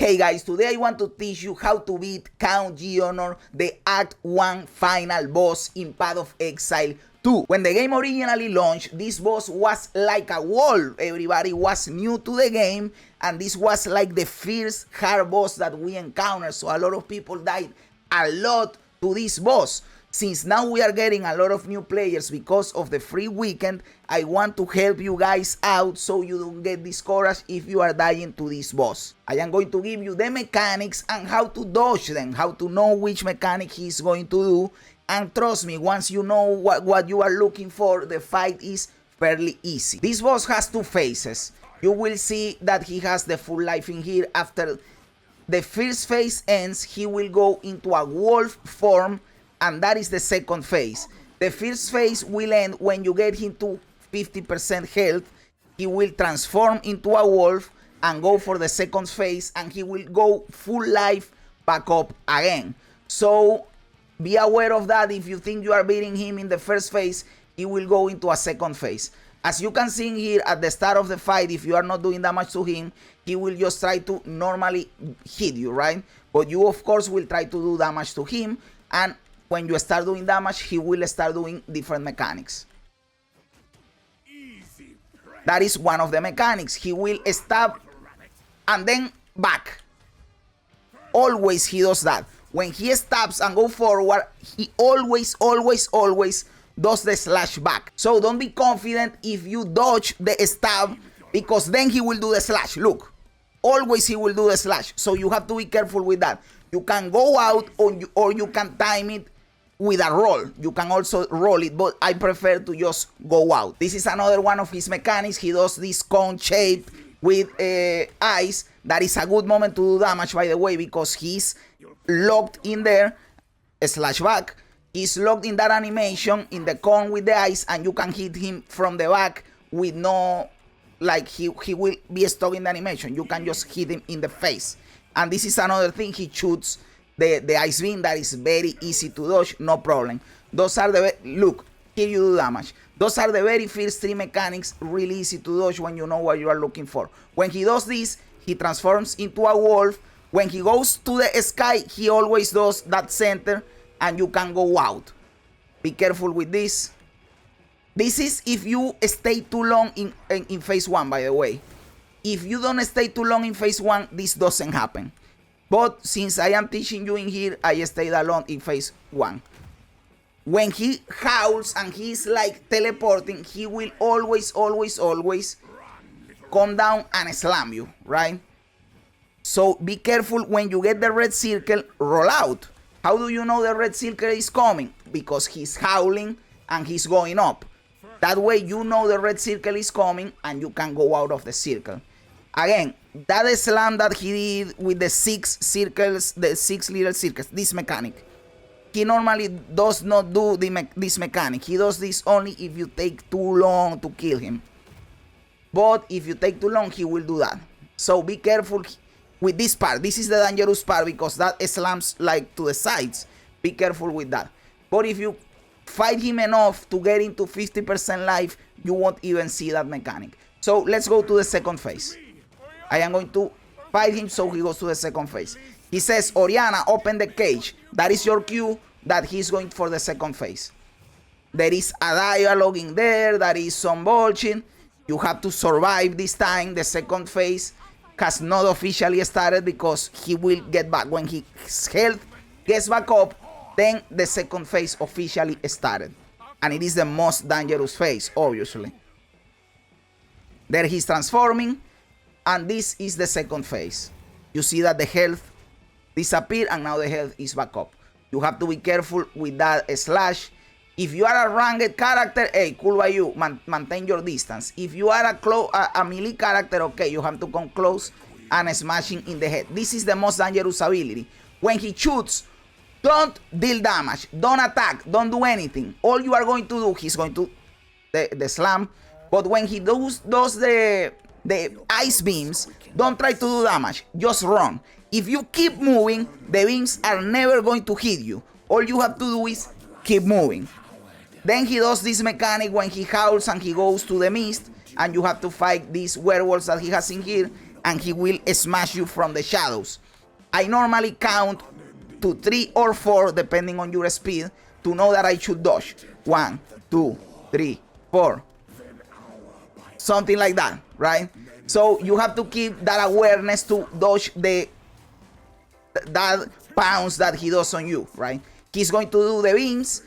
Hey guys, today I want to teach you how to beat Count Geonor, the Act 1 final boss in Path of Exile 2. When the game originally launched, this boss was like a wall. Everybody was new to the game, and this was like the first hard boss that we encountered, so a lot of people died a lot to this boss. Since now we are getting a lot of new players because of the free weekend, I want to help you guys out so you don't get discouraged if you are dying to this boss. I am going to give you the mechanics and how to dodge them, how to know which mechanic he's going to do. And trust me, once you know what you are looking for, the fight is fairly easy. This boss has two phases. You will see that he has the full life in here. After the first phase ends, he will go into a wolf form, and that is the second phase. The first phase will end when you get him to 50% health. He will transform into a wolf and go for the second phase, and he will go full life back up again. So be aware of that. If you think you are beating him in the first phase, he will go into a second phase. As you can see here at the start of the fight, if you are not doing damage to him, he will just try to normally hit you, right? But you of course will try to do damage to him, and when you start doing damage, he will start doing different mechanics. That is one of the mechanics. He will stab and then back. Always he does that. When he stabs and go forward, he always does the slash back. So don't be confident if you dodge the stab, because then he will do the slash. Look, always he will do the slash. So you have to be careful with that. You can go out or you can time it with a roll. You can also roll it, but I prefer to just go out. This is another one of his mechanics. He does this cone shape with eyes. That is a good moment to do damage, by the way, because he's locked in there. Slash back. He's locked in that animation in the cone with the eyes, and you can hit him from the back with no, like he will be stuck in the animation. You can just hit him in the face. And this is another thing. He shoots the ice beam. That is very easy to dodge, no problem. Those are the, look, here you do damage. Those are the very first three mechanics, really easy to dodge when you know what you are looking for. When he does this, he transforms into a wolf. When he goes to the sky, he always does that center, and you can go out. Be careful with this. This is if you stay too long in phase 1, by the way. If you don't stay too long in phase 1, this doesn't happen. But since I am teaching you in here, I stayed alone in phase 1. When he howls and he's like teleporting, he will always come down and slam you, right? So be careful. When you get the red circle, roll out. How do you know the red circle is coming? Because he's howling and he's going up. That way you know the red circle is coming and you can go out of the circle. Again, that slam that he did with the 6 circles, the 6 little circles, this mechanic, he normally does not do this mechanic. He does this only if you take too long to kill him. But if you take too long, he will do that. So be careful with this part. This is the dangerous part, because that slams like to the sides. Be careful with that. But if you fight him enough to get into 50% life, you won't even see that mechanic. So let's go to the second phase. I am going to fight him, so he goes to the second phase. He says, Oriana, open the cage. That is your cue that he's going for the second phase. There is a dialogue in there. That is some bullshit. You have to survive this time. The second phase has not officially started, because he will get back. When his health gets back up, then the second phase officially started. And it is the most dangerous phase, obviously. There he's transforming. And this is the second phase. You see that the health disappeared, and now the health is back up. You have to be careful with that slash. If you are a ranged character, hey, cool by you, maintain your distance. If you are a melee character, okay, you have to come close and smashing in the head. This is the most dangerous ability. When he shoots, don't deal damage, don't attack, don't do anything. All you are going to do, he's going to the slam. But when he does the ice beams, don't try to do damage, just run. If you keep moving, the beams are never going to hit you. All you have to do is keep moving. Then he does this mechanic when he howls and he goes to the mist, and you have to fight these werewolves that he has in here. and he will smash you from the shadows. I normally count to 3 or 4 depending on your speed to know that I should dodge. 1, 2, 3, 4. Something like that, right? So you have to keep that awareness to dodge that pounce that he does on you, right? He's going to do the beams.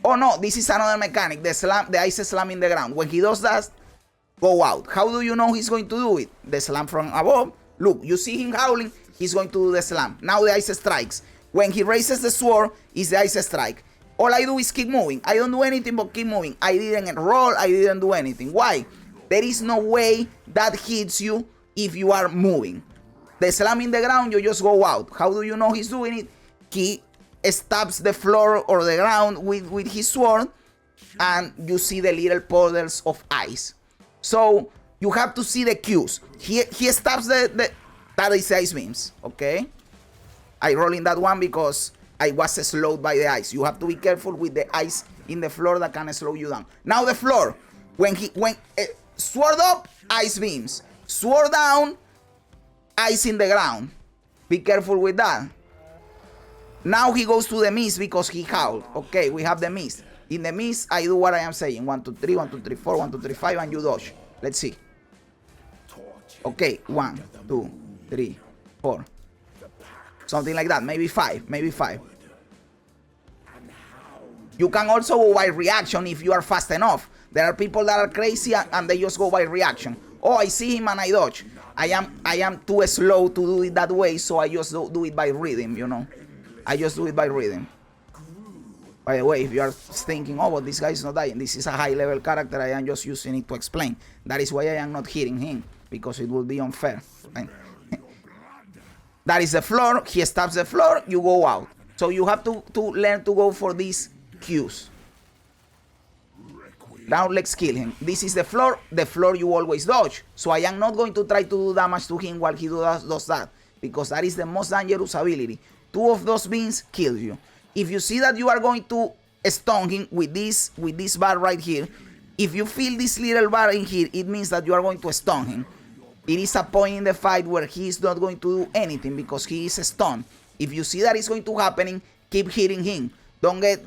Oh no, this is another mechanic, the ice slam in the ground. When he does that, go out. How do you know he's going to do it? The slam from above. Look, you see him howling, he's going to do the slam. Now the ice strikes. When he raises the sword, it's the ice strike. All I do is keep moving. I don't do anything but keep moving. I didn't roll, I didn't do anything. Why? There is no way that hits you if you are moving. The slam in the ground, you just go out. How do you know he's doing it? He stabs the floor or the ground with his sword, and you see the little puddles of ice. So you have to see the cues. He stabs that is ice beams, okay? I roll in that one because I was slowed by the ice. You have to be careful with the ice in the floor that can slow you down. Now the floor, when sword up, ice beams. Sword down, ice in the ground. Be careful with that. Now he goes to the mist because he howled. Okay, we have the mist. In the mist, I do what I am saying. 1, 2, 3, 1, 2, 3, 4, 1, 2, 3, 5, and you dodge. Let's see. Okay, 1, 2, 3, 4. Something like that. Maybe 5. Maybe 5. You can also go by reaction if you are fast enough. There are people that are crazy and they just go by reaction. Oh, I see him and I dodge. I am too slow to do it that way, so I just do it by rhythm, you know. I just do it by rhythm. By the way, if you are thinking, oh, but this guy is not dying, this is a high level character, I am just using it to explain. That is why I am not hitting him, because it would be unfair. Right? That is the floor, he stabs the floor, you go out. So you have to learn to go for these cues. Now let's kill him. This is the floor you always dodge. So I am not going to try to do damage to him while he does that, because that is the most dangerous ability. 2 of those beams kill you. If you see that you are going to stun him with this bar right here, if you feel this little bar in here, it means that you are going to stun him. It is a point in the fight where he is not going to do anything because he is stunned. If you see that it's going to happen, keep hitting him. Don't get,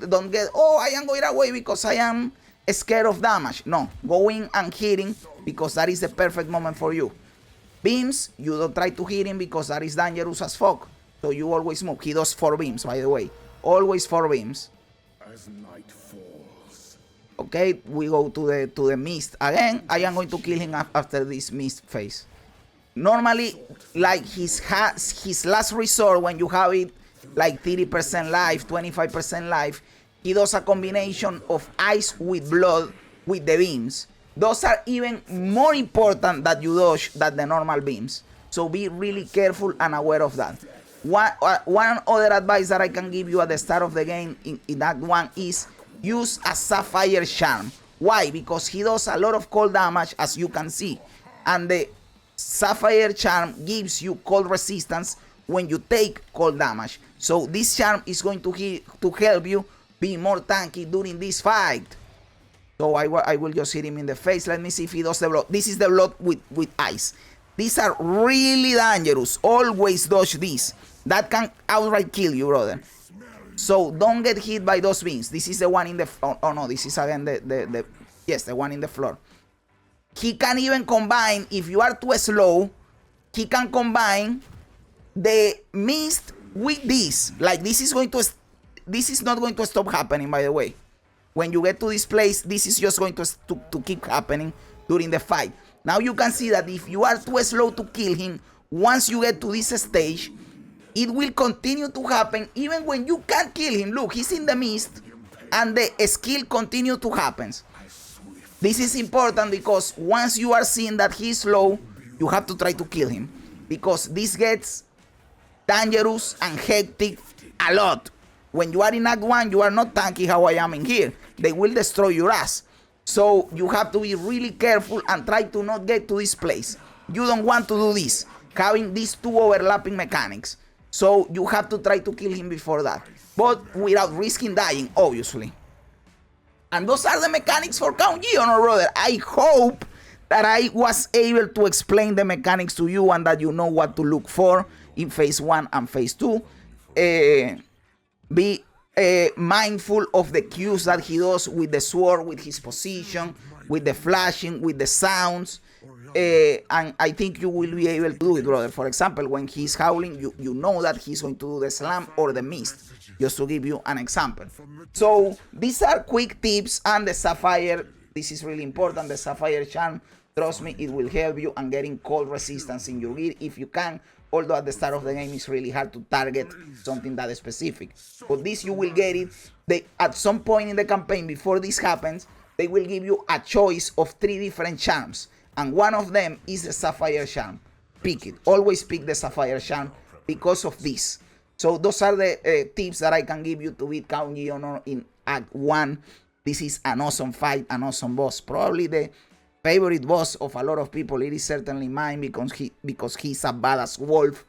oh, I am going away because I am scared of damage. No, go in and hit him because that is the perfect moment for you. Beams, you don't try to hit him because that is dangerous as fuck. So you always move. He does 4 beams, by the way. Always 4 beams. As night falls. Okay, we go to the mist again. I am going to kill him after this mist phase. Normally, like his last resort, when you have it like 30% life, 25% life, he does a combination of ice with blood with the beams. Those are even more important that you dodge than the normal beams. So be really careful and aware of that. One other advice that I can give you at the start of the game in that one is use a Sapphire Charm. Why? Because he does a lot of cold damage, as you can see. And the Sapphire Charm gives you cold resistance when you take cold damage. So this charm is going to help you be more tanky during this fight. So I will just hit him in the face. Let me see if he does the blood. This is the blood with ice. These are really dangerous. Always dodge this. That can outright kill you, brother. So don't get hit by those beams. This is the one in the... Oh no, this is again yes, the one in the floor. He can even combine, if you are too slow, he can combine the mist with this. Like this is not going to stop happening, by the way. When you get to this place, this is just going to keep happening during the fight. Now you can see that if you are too slow to kill him, once you get to this stage, it will continue to happen even when you can't kill him. Look, he's in the mist and the skill continue to happen. This is important because once you are seeing that he's slow, you have to try to kill him, because this gets dangerous and hectic a lot. When you are in Act 1, you are not tanky how I am in here. They will destroy your ass. So you have to be really careful and try to not get to this place. You don't want to do this, having these 2 overlapping mechanics. So you have to try to kill him before that, but without risking dying, obviously. And those are the mechanics for Count Geonor, brother. I hope that I was able to explain the mechanics to you and that you know what to look for in phase 1 and phase 2. Be mindful of the cues that he does with the sword, with his position, with the flashing, with the sounds. And I think you will be able to do it, brother. For example, when he's howling, you know that he's going to do the slam or the mist, just to give you an example. So these are quick tips, and the Sapphire, this is really important, the Sapphire Charm, trust me, it will help you on getting cold resistance in your gear if you can, although at the start of the game it's really hard to target something that specific. But this you will get it. At some point in the campaign, before this happens, they will give you a choice of 3 different charms, and one of them is the Sapphire Charm. Pick it. Always pick the Sapphire Charm because of this. So those are the tips that I can give you to beat Count Geonor in Act 1. This is an awesome fight, an awesome boss. Probably the favorite boss of a lot of people. It is certainly mine because he's a badass wolf.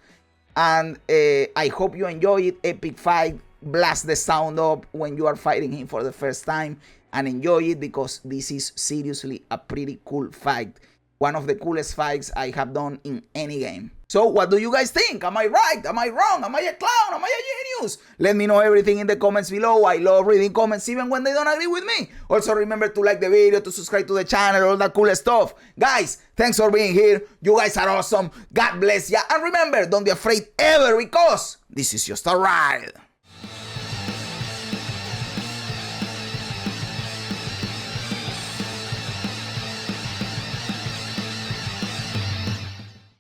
And I hope you enjoy it. Epic fight. Blast the sound up when you are fighting him for the first time. And enjoy it because this is seriously a pretty cool fight. One of the coolest fights I have done in any game. So what do you guys think? Am I right? Am I wrong? Am I a clown? Am I a genius? Let me know everything in the comments below. I love reading comments even when they don't agree with me. Also remember to like the video, to subscribe to the channel, all that cool stuff. Guys, thanks for being here. You guys are awesome. God bless ya. And remember, don't be afraid ever because this is just a ride.